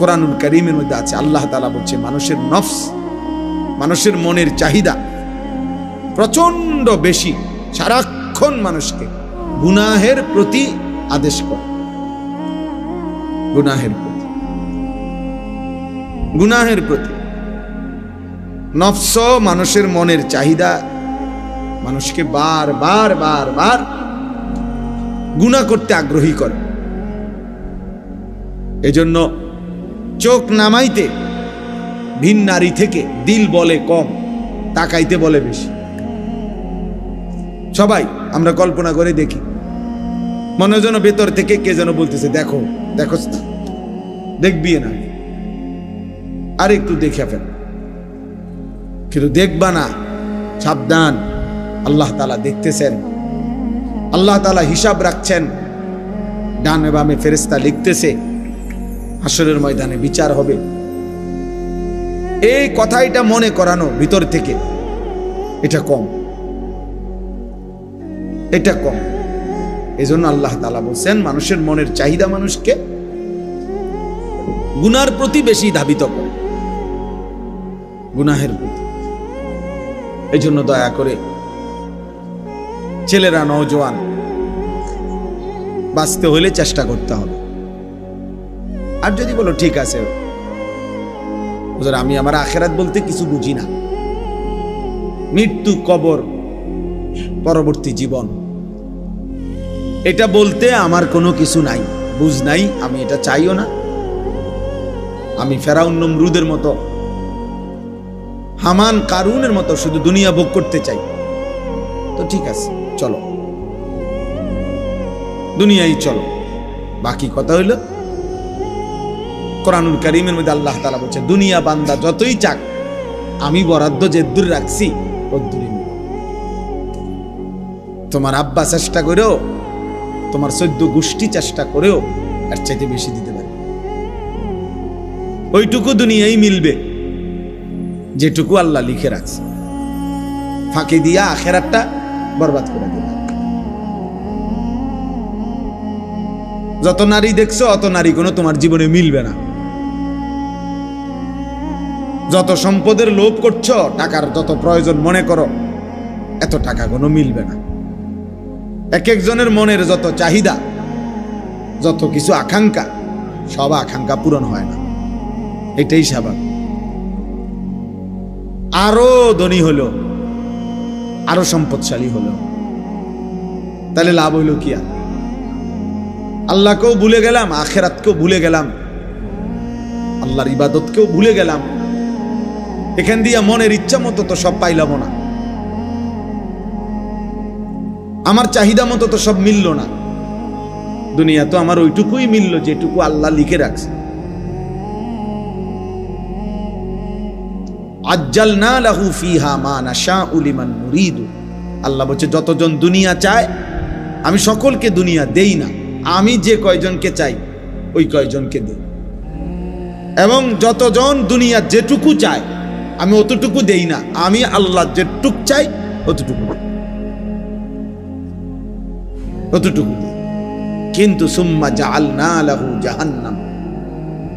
কোরআনুল কারীমের মধ্যে আছে। আল্লাহ তাআলা বলছে মানুষের নফস, মানুষের মনের চাহিদা প্রচন্ড বেশি, সারাক্ষণ মানুষকে গুনাহের প্রতি আদেশ করে, গুনাহের প্রতি, গুনাহের প্রতি। নফস মানুষের মনের চাহিদা মানুষকে বার বার বার বার গুনাহ করতে আগ্রহী করে। এজন্য চোখ নামাইতে ভিন নারী থেকে দিল বলে কম, তাকাইতে বলে বেশি। সবাই আমরা কল্পনা করে দেখি, মনে যেন ভেতর থেকে কে যেন বলতেছে দেখো দেখো, দেখবি না, আর একটু দেখে ফেল, কিন্তু দেখবা না, সাবধান, আল্লাহ তাআলা দেখতেছেন, আল্লাহ তাআলা হিসাব রাখছেন, ডানে বামে ফেরেশতা লিখতেছে, হাসরের ময়দানে বিচার হবে। এই কথাটা মনে করানো ভিতর থেকে, এটা কম, এটা কম। এজন্য আল্লাহ তাআলা বলছেন মানুষের মনের চাহিদা মানুষকে গুনার প্রতি বেশি ধাবিত করে, গুনাহের প্রতি। এজন্য দয়া করে ছেলেরা, নওজোয়ান, বাঁচতে হলে চেষ্টা করতে হবে। আর যদি বলো ঠিক আছে হুজুর আমি আমার আখিরাত বলতে কিছু বুঝি না, মৃত্যু, কবর, পরবর্তী জীবন, এটা বলতে আমার কোনো কিছু নাই, বুঝ নাই, আমি এটা চাইও না, আমি ফেরাউন নমরুদের মতো, হামান কারুনের মতো শুধু দুনিয়া ভোগ করতে চাই, তো ঠিক আছে চলো, দুনিয়ায় চলো। বাকি কথা হইল কোরআনুল কারীমের মধ্যে আল্লাহ তাআলা বলছে দুনিয়া বান্দা যতই চাক, আমি বরাদ্দ যে দূর রাখছি ও দূরে নিব। তোমার আব্বা চেষ্টা করেও, তোমার 14 গোষ্ঠী চেষ্টা করেও এর চাইতে বেশি দিতে পারে। ওইটুকু দুনিয়ায় মিলবে যেটুকু আল্লাহ লিখে রাখছে, ফাঁকি দিয়া আখিরাতটা বরবাদ করে দিবে। যত নারী দেখছো অত নারী কোনো তোমার জীবনে মিলবে না। যত সম্পদের লোভ করছো, টাকার যত প্রয়োজন মনে করো, এত টাকা কোনো মিলবে না। এক একজনের মনের যত চাহিদা, যত কিছু আকাঙ্ক্ষা, সব আকাঙ্ক্ষা পূরণ হয় না, এটাই স্বাভাবিক। আরো ধনী হলো, আরো সম্পদশালী হলো, তাহলে লাভ হইল কি? আর আল্লাহকেও ভুলে গেলাম, আখিরাতকেও ভুলে গেলাম, আল্লাহর ইবাদতকেও ভুলে গেলাম। এখান দিয়ে মনের ইচ্ছা মতো তো সব পাইলাম না, আমার চাহিদা মতো তো সব মিলল না। দুনিয়া তো আমার ওইটুকুই মিলল যেটুকু আল্লাহ লিখে রাখছে। আজ্জালনা লাহু ফিহা মা নাশাউ লিমান নুরিদু। আল্লাহ বলছে যতজন দুনিয়া চায় আমি সকলকে দুনিয়া দেই না, আমি যে কয়জনকে চাই ওই কয়জনকে দেই। এবং যতজন দুনিয়া যেটুকু চায় আমি অতটুকু দেই না, আমি আল্লাহ যেটুকু চাই অতটুকু দেই, অতটুকু দেই। কিন্তু সুম্মা জাআলনা লাহু জাহান্নাম,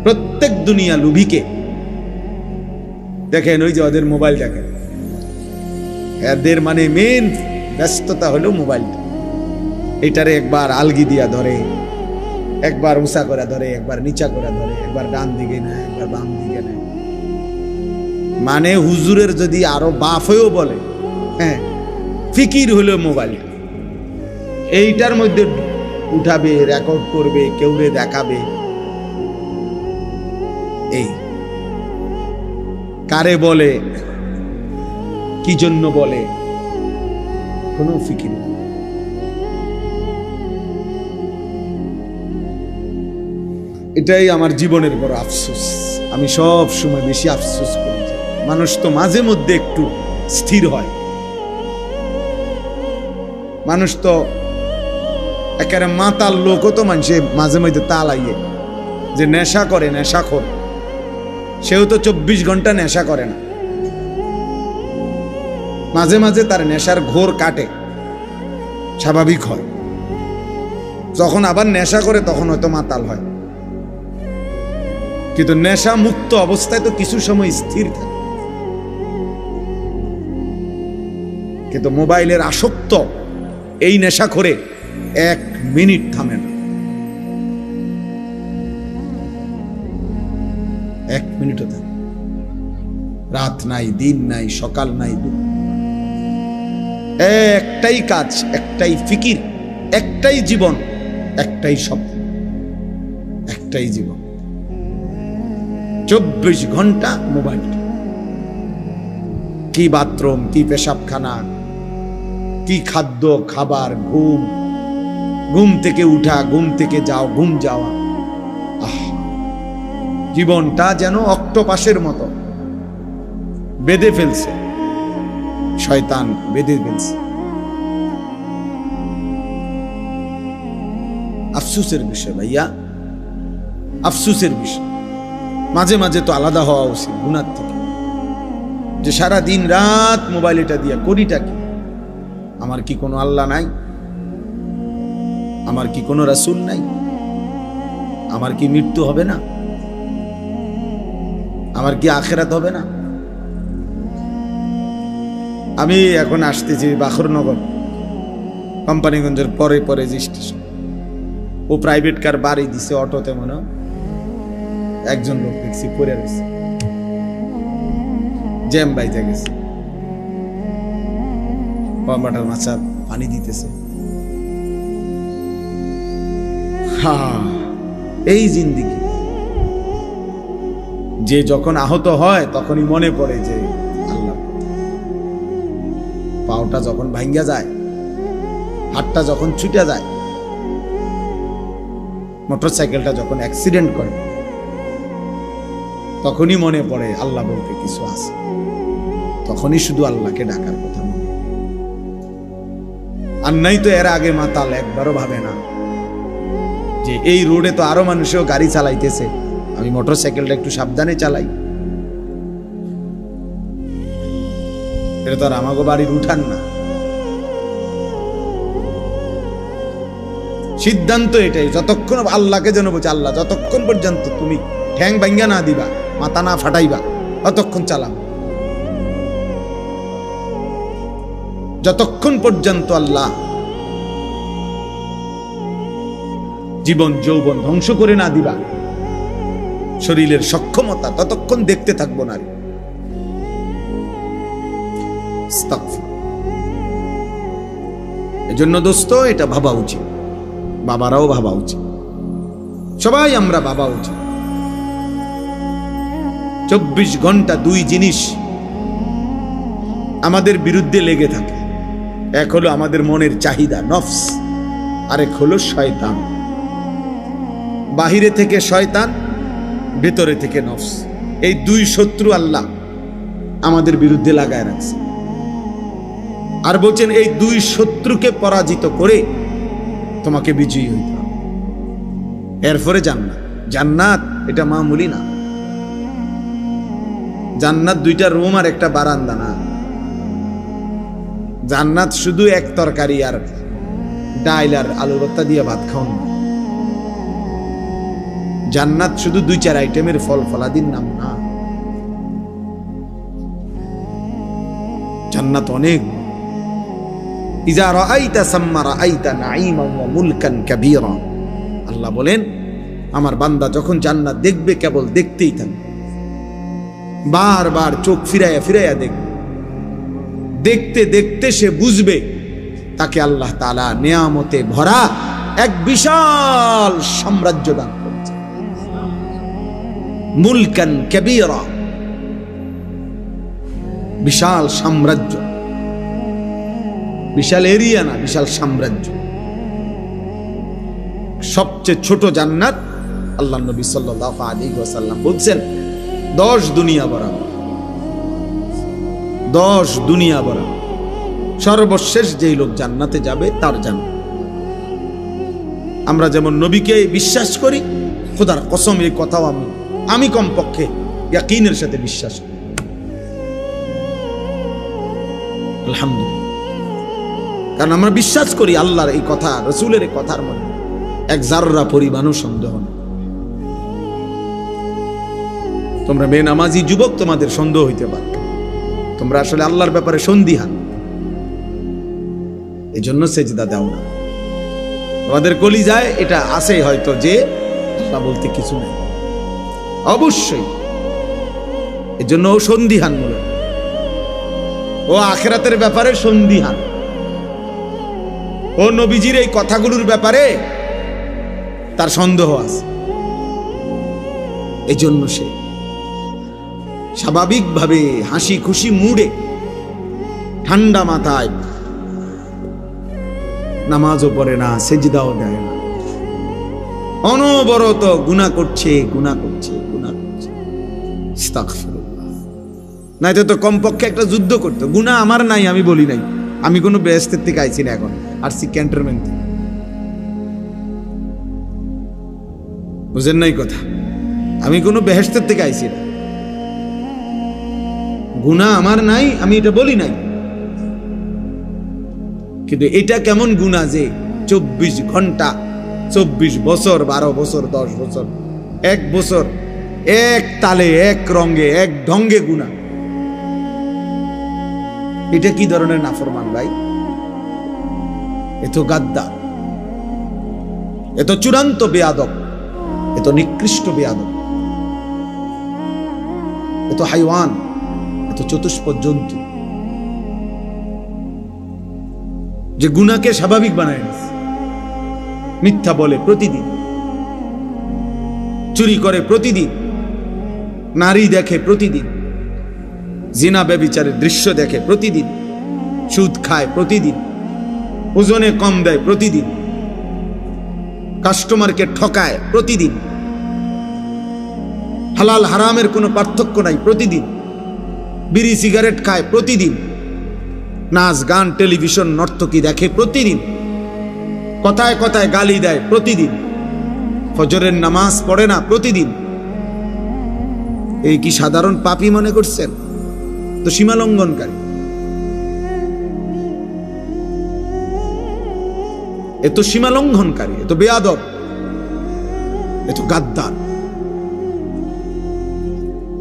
প্রত্যেক দুনিয়া লোভীকে দেখেন, ওই যে ওদের মোবাইল দেখেন, এদের মানে মেন ব্যস্ততা হলো মোবাইলটা। এটারে একবার আলগি দিয়া ধরে, একবার উঁচা করে ধরে, একবার নিচা করে ধরে, একবার ডান দিকে নেয়, একবার বাম দিকে নেয়। মানে হুজুরের যদি আরো বাপ হয়েও বলে, হ্যাঁ ফিকির হলো মোবাইল, এইটার মধ্যে উঠাবে, রেকর্ড করবে, কেউরে দেখাবে। এই কারে বলে, কি জন্য বলে, কোনো ফিকির নেই। এটাই আমার জীবনের বড় আফসোস। আমি সব সময় বেশি আফসোস করি, মানুষ তো মাঝে মধ্যে একটু স্থির হয়, মানুষ তো একেবারে মাতাল লোকও তো মানুষে মাঝে মধ্যে তালাইয়ে যে নেশা করে, নেশাখোর, সেও তো 24 ঘন্টা নেশা করে না, মাঝে মাঝে তার নেশার ঘোর কাটে, স্বাভাবিক হয়। যখন আবার নেশা করে তখন হয়তো মাতাল হয়। কিন্তু নেশা মুক্ত অবস্থায় তো কিছু সময় স্থির থাকে, কিন্তু মোবাইলের আসক্ত এই নেশা করে 1 মিনিট থামে না, 1 মিনিটও থামে। রাত নাই, দিন নাই, সকাল নাই, একটাই কাজ, একটাই ফিকির, একটাই জীবন, একটাই স্বপ্ন, একটাই জীবন। 24 ঘন্টা মোবাইল। কি বাথরুম, কি পেশাবখানা, কি খাদ্য খাবার, ঘুম, ঘুম থেকে উঠা, ঘুম থেকে যাও, ঘুম যাওয়া। জীবনটা যেন অক্টোপাসের মতো বেঁধে ফেলছে, শয়তান বেঁধে ফেলছে। আফসোসের বিষয় ভাইয়া, আফসোসের বিষয়। মাঝে মাঝে তো আলাদা হওয়া উচিত গুনার থেকে, যে সারা দিন রাত মোবাইল এটা দিয়া করিটা কি? আমার কি কোনো আল্লাহ নাই? আমার কি কোনো রাসূল নাই? আমার কি মৃত্যু হবে না? আমার কি আখিরাত হবে না? আমি এখন আসতেছি বাখরনগর, কোম্পানিগঞ্জের পরে পরে যে স্টেশন, ও প্রাইভেট কার বাড়ি দিছে অটোতে, মনে একজন লোক দেখছি পড়ে রয়েছে, জ্যাম বাইতে গেছে, কম্পাটার মাছা পানি দিতেছে। এই জিন্দিগি। যে যখন আহত হয় তখনই মনে পড়ে যে আল্লাহ, পাওটা যখন ভাঙ্গা যায়, হাতটা যখন ছুটে যায়, মোটরসাইকেলটা যখন অ্যাক্সিডেন্ট করে, তখনই মনে পড়ে আল্লাহ বলতে কিছু আছে, তখনই শুধু আল্লাহকে ডাকার কথা মনে। আর নাই তো এর আগে মাতাল একবারও ভাবে না যে এই রোডে তো আরো মানুষও গাড়ি চালাইতেছে, আমি মোটরসাইকেলটা একটু সাবধানে চালাই। এটা তো আর আমাকে বাড়ির উঠান না। সিদ্ধান্ত এটাই, যতক্ষণ আল্লাহকে যেন বলছে, আল্লাহ যতক্ষণ পর্যন্ত তুমি ঠ্যাং ভাঙ্গা না দিবা, মাথা না ফাটাইবা, ততক্ষণ চালাও। যতক্ষণ পর্যন্ত আল্লাহ জীবন যৌবন ধ্বংস করে না দিবা, শরীরের সক্ষমতা, ততক্ষণ দেখতে থাকবো না। এজন্য দোস্ত এটা ভাবা উচিত, বাবারাও ভাবা উচিত, সবাই আমরা ভাবা উচিত। 24 ঘন্টা 2 জিনিস আমাদের বিরুদ্ধে লেগে থাকে। এক হলো আমাদের মনের চাহিদা, নফস, আরেক হলো শয়তান। বাহিরে থেকে শয়তান, ভেতরে থেকে নফস। এই 2 শত্রু আল্লাহ আমাদের বিরুদ্ধে লাগায় রাখছে। আর বলছেন এই 2 শত্রুকে পরাজিত করে তোমাকে বিজয়ী হইতে হবে, এরপরে জান্নাত। জান্নাত এটা মামুলি না। জান্নাত 2টা রুম আর একটা বারান্দা না। জান্নাত শুধু এক তরকারি আর ডাইল আর আলু ভর্তা দিয়ে ভাত খাওয়ান না। জান্নাত শুধু 2-4 আইটেমের ফল ফলাদির নাম না। জান্নাত অনেক। ইজা রাআইতা সাম্মা রাআইতা নাঈমান ওয়া মুলকান কাবীরা। আল্লাহ বলেন, আমার বান্দা যখন জান্নাত দেখবে কেবল দেখতেই থাকবে, বারবার চোখ ফিরাইয়া ফিরাইয়া দেখবে। দেখতে দেখতে সে বুঝবে তাকে আল্লাহ তাআলা নিয়ামতে ভরা এক বিশাল সাম্রাজ্য দান করেছে। মুলকান কাবীরা, বিশাল সাম্রাজ্য, বিশাল এরিয়া না, বিশাল সাম্রাজ্য। সবচেয়ে ছোট জান্নাত আল্লাহ নবী সাল্লাল্লাহু আলাইহি ওয়াসাল্লাম বলছেন 10 দুনিয়া বরাবর, 10 দুনিয়া বরাবর। সর্বশেষ যেই লোক জান্নাতে যাবে তার জান্নাত। আমরা যেমন নবীকে বিশ্বাস করি, খোদার কসম এই কথাও আমি কমপক্ষে ইয়াকিনের সাথে বিশ্বাস করি। আলহামদুলিল্লাহ, কারণ আমরা বিশ্বাস করি আল্লাহর এই কথা, রাসূলের এই কথার মধ্যে এক জাররা পরিমাণও সন্দেহ নেই। তোমরা বেনামাজি যুবক, তোমাদের সন্দেহ হইতে পারে, তোমরা আসলে আল্লাহর ব্যাপারে সন্দিহান, এই জন্য সেজদা দাও না। তোমাদের কলিজায় এটা আছে হয়তো যে আল্লাহ বলতে কিছু নাই, অবশ্যই এই জন্য ও সন্দিহান, মূলত ও আখিরাতের ব্যাপারে সন্দিহান, ও নবীজির এই কথাগুলোর ব্যাপারে তার সন্দেহ আছে। এই জন্য সে স্বাভাবিকভাবে হাসি খুশি মুডে ঠান্ডা মাথায় নামাজও পড়ে না, সেজদাও দেয় না, অনবরত গুনাহ করছে, গুনাহ করছে, গুনাহ করছে। আস্তাগফিরুল্লাহ। নাইতো তো কমপক্ষে একটা যুদ্ধ করতো। গুনাহ আমার নাই, আমি বলি নাই, আমি কোনো বেহেশতের থেকে আইছি না, এখন আসছি ক্যান্টনমেন্ট থেকে। বুঝেন নাই কথা? আমি কোনো বেহেশতের থেকে আইছি না, গুনাহ আমার নাই, আমি এটা বলি নাই। কিন্তু এটা কেমন গুনাহ যে 24 ঘন্টা, 24 বছর, 12 বছর, 10 বছর, 1 বছর এক তালে, এক রঙে, এক ঢঙ্গে গুনাহ। এটা কি ধরনের নাফরমান ভাই? এত গাদ্দার, এত চূড়ান্ত বেয়াদব, এত নিকৃষ্ট বেয়াদব, এত হাইওয়ান, এত চতুষ্পদ জন্তু, যে গুনাহকে স্বাভাবিক বানায় নিছে। মিথ্যা বলে প্রতিদিন, চুরি করে প্রতিদিন, নারী দেখে প্রতিদিন, জিনা ব্যভিচারের দৃশ্য দেখে প্রতিদিন, সুদ খায় প্রতিদিন, ওজনে কম দেয় প্রতিদিন, কাস্টমারকে ঠকায় প্রতিদিন, হালাল হারামের কোনো পার্থক্য নাই প্রতিদিন, বিড়ি সিগারেট খায় প্রতিদিন, নাচ গান টেলিভিশন নর্তকী দেখে প্রতিদিন, কথায় কথায় গালি দেয় প্রতিদিন, ফজরের নামাজ পড়ে না প্রতিদিন। এই কি সাধারণ পাপী মনে করছেন? তো সীমা লঙ্ঘনকারী, এত সীমা লঙ্ঘনকারী, এত বেয়াদব, এত গাদ্দার।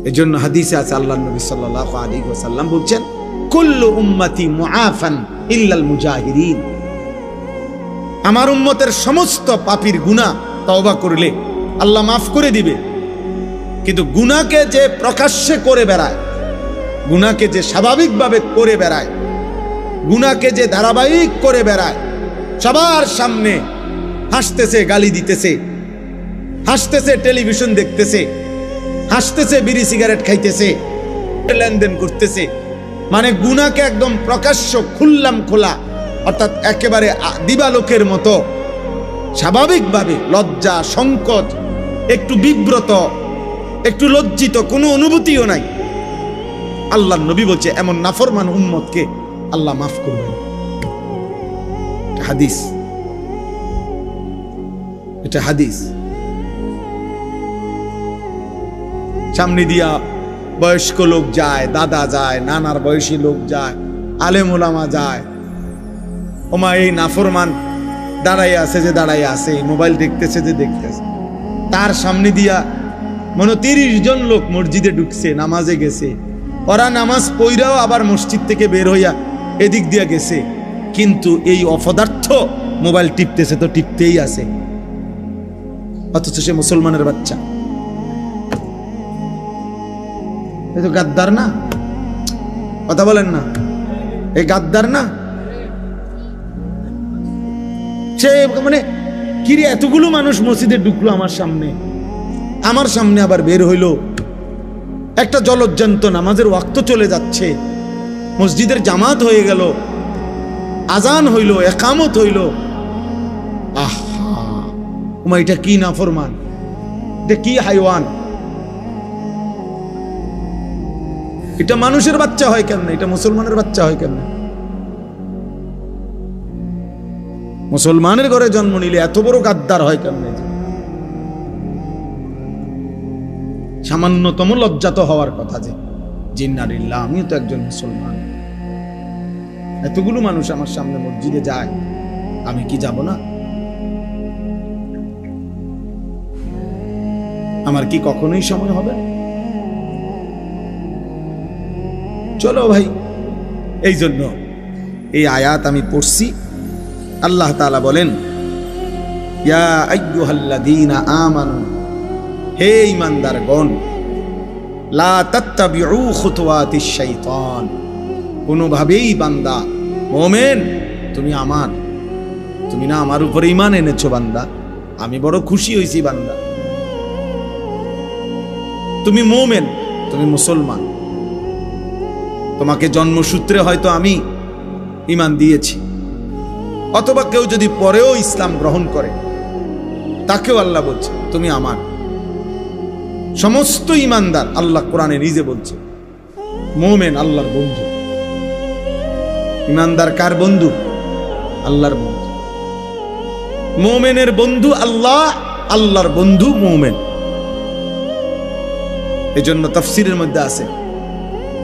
এই জন্য হাদিসে আছে, আল্লাহর নবী সাল্লাল্লাহু আলাইহি ওয়াসাল্লাম বলছেন, কুল্লু উম্মতি মুআফান ইল্লাল মুজাহিরিন। আমার উম্মতের সমস্ত পাপীর গুনাহ তওবা করলে আল্লাহ মাফ করে দিবে, কিন্তু গুনাহকে যে প্রকাশ্যে করে বেড়ায়, গুনাহকে যে স্বাভাবিকভাবে করে বেড়ায়, গুনাহকে যে ধারাবাহিক করে বেড়ায়, সবার সামনে হাসতেছে, গালি দিতেছে, হাসতেছে, টেলিভিশন দেখতেছে, হাসতেছে, বিড়ি সিগারেট খাইতেছে, লেনদেন করতেছে, মানে গুনাহকে একদম প্রকাশ্য খুললাম খোলা, অর্থাৎ একেবারে দিবালোকের মতো স্বাভাবিকভাবে, লজ্জা সংকোচ, একটু বিব্রত, একটু লজ্জিত, কোনো অনুভূতিও নাই। আল্লাহর নবী বলছে এমন নাফরমান উম্মতকে আল্লাহ মাফ করবেন। হাদিস, এটা হাদিস। সামনে দিয়া বয়স্ক লোক যায়, দাদা যায়, নানার বয়সী লোক যায়, আলেম ওলামা যায়, ওমা এই নাফরমান দাঁড়াই আছে যে দাঁড়াই আছে, মোবাইল দেখতেছে যে দেখতেছে, তার সামনে দিয়া মনে 30 জন লোক মসজিদে ঢুকছে, নামাজে গেছে, ওরা নামাজ পইরাও আবার মসজিদ থেকে বের হইয়া এদিক দিয়া গেছে, কিন্তু এই অপদার্থ মোবাইল টিপতেছে, তো টিপতেই আছে, অথচ সে মুসলমানের বাচ্চা। এই তো গাদ্দার না? কথা বলেন না, এই গাদ্দার না? সে মানে কিরে, এতগুলো মানুষ মসজিদে ঢুকলো আমার সামনে আবার বের হইল, একটা জলজ্জান্ত নামাজের ওয়াক্ত চলে যাচ্ছে, মসজিদের জামাত হয়ে গেল, আজান হইল, একামত হইল, আহা ওমা এটা কি নাফরমান, এটা কি হাইওয়ান, এটা মানুষের বাচ্চা হয় কেমনে? এটা মুসলমানের বাচ্চা হয় কেমনে? মুসলমানের ঘরে জন্ম নিলে এত বড় গাদ্দার হয় কেমনে? সামান্যতম লজ্জাত হওয়ার কথা যে জিন্নারিল্লাহ, আমিও তো একজন মুসলমান, এতগুলো মানুষ আমার সামনে মসজিদে যায়, আমি কি যাব না? আমার কি কখনোই সময় হবে? চলো ভাই। এই জন্য এই আয়াত আমি পড়ছি। আল্লাহ তাআলা বলেন, ইয়া আইয়ুহাল্লাযীনা আমানু, হে ঈমানদারগণ, লা তাত্তাবিউ খুতুওয়াতিশ শাইতান, কোনোভাবেই বান্দা মুমিন তুমি না আমার উপরে ঈমান এনেছো বান্দা, আমি বড় খুশি হইছি বান্দা, তুমি মুমিন, তুমি মুসলমান, তোমাকে জন্মসূত্রে হয়তো আমি ঈমান দিয়েছি, অথবা কেউ যদি পরেও ইসলাম গ্রহণ করে তাকেও আল্লাহ বলছে তুমি আমার। সমস্ত ঈমানদার, আল্লাহ কোরআনে নিজে বলছে মুমিন আল্লাহর বন্ধু। ঈমানদার কার বন্ধু? আল্লাহর বন্ধু। মুমিনের বন্ধু আল্লাহ, আল্লাহর বন্ধু মুমিন। এজন্য তাফসীরের মধ্যে আছে,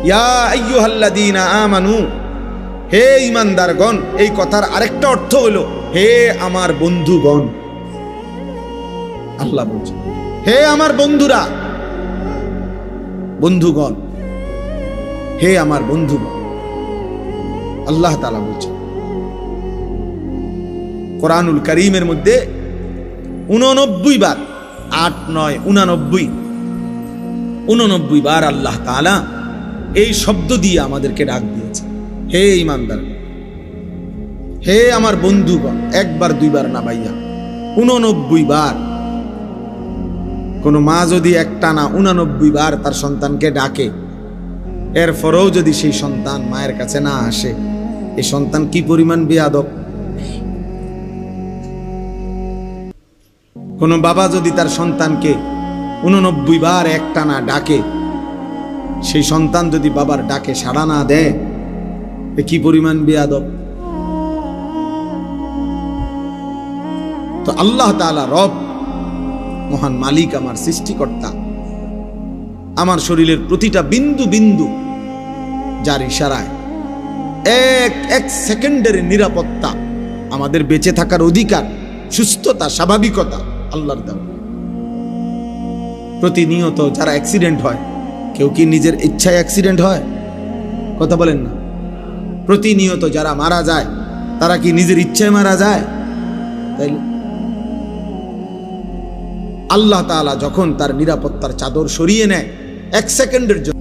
ইয়া আইয়ুহাল্লাযীনা আমানু, হে ঈমানদারগণ। এই কথার আরেকটা অর্থ হলো হে আমার বন্ধুগণ। আল্লাহ বলছে হে আমার বন্ধুরা, বন্ধুগণ, হে আমার বন্ধুগণ। আল্লাহ তাআলা বলছে কোরআনুল কারীমের মধ্যে 89 বার, 8, 9, 89 বার আল্লাহ তাআলা এই শব্দ দিয়ে আমাদেরকে ডাক দিয়েছে, হে ঈমানদার, হে আমার বন্ধুগণ। একবার দুইবার না ভাইয়া, 89 বার। কোন মা যদি একটানা 89 বার তার সন্তানকে ডাকে, এরপরেও যদি সেই সন্তান মায়ের কাছে না আসে, এই সন্তান কি পরিমাণ বেয়াদব। কোন বাবা যদি তার সন্তানকে 89 বার একটানা ডাকে, সেই সন্তান যদি বাবার ডাকে সাড়া না দেয়, কি পরিমাণ বেয়াদব। তো আল্লাহ তাআলা রব, মহান মালিক, আমার সৃষ্টিকর্তা, আমার শরীরের প্রতিটা বিন্দু বিন্দু যার ইশারায় এক সেকেন্ডের নিরাপত্তা, আমাদের বেঁচে থাকার অধিকার, সুস্থতা, স্বাভাবিকতা আল্লাহর দেওয়া। প্রতিনিয়ত যারা অ্যাক্সিডেন্ট হয়, কেউ কি নিজের ইচ্ছায় অ্যাক্সিডেন্ট হয়? কথা বলেন না। প্রতিনিয়ত যারা মারা যায়, তারা কি নিজের ইচ্ছায় মারা যায়? তাই আল্লাহ তাআলা যখন তার নিরাপত্তার চাদর সরিয়ে নেয়, 1 সেকেন্ডের জন্য